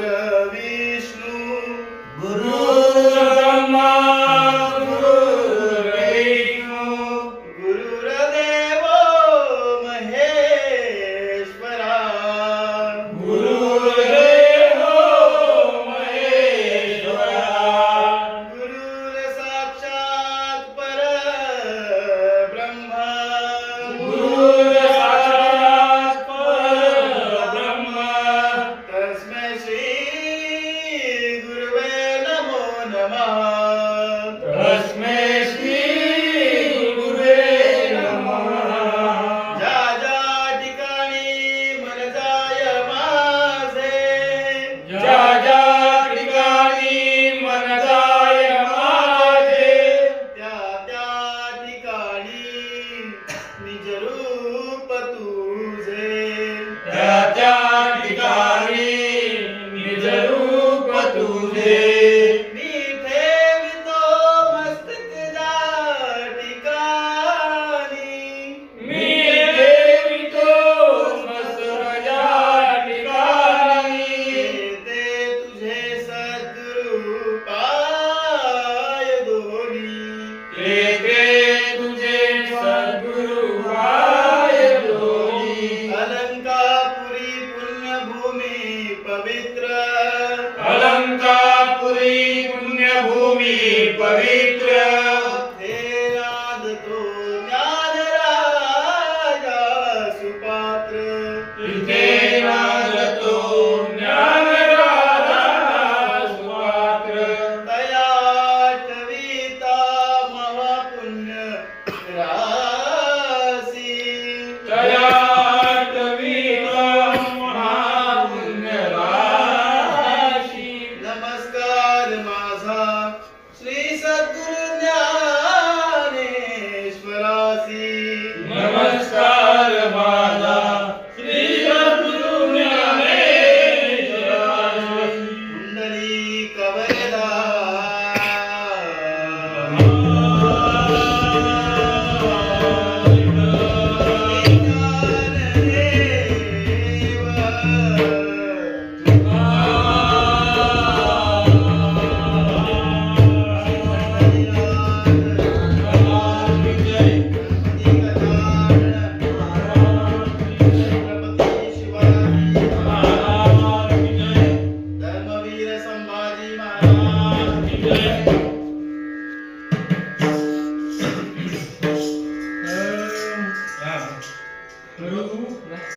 गुरुर्विष्णू गुरुर्ब्रह्मा गुरुर्विष्णू गुरुर्देवो महेश्वरा गुरुर्देवो महेश्वरा गुरुर्साक्षात् परब्रह्मा गुरुर्साक्षात् परब्रह्म तस्मै श्री गुरुवे नमो नमः तस्मै श्री गुरुवे नमः ज्या ज्या ठिकाणी मन जाय माझे ज्या ज्या ठिकाणी मन जाय माझे त्या त्या ठिकाणी निज रूप तुझे त्या त्या ठिकाणी निज रूप तुझे मी ठेवितो मस्तक ज्या ठिकाणी मी ठेवितो मस्तकाच्या ठिकाणी ते तुझे सद्गुरु पाय दोन्ही तेथे तुझे सद्गुरु पाय दोन्ही अलंकापुरी पुण्यभूमी पवित्र अलंकापुरी पुण्यभूमी पवित्र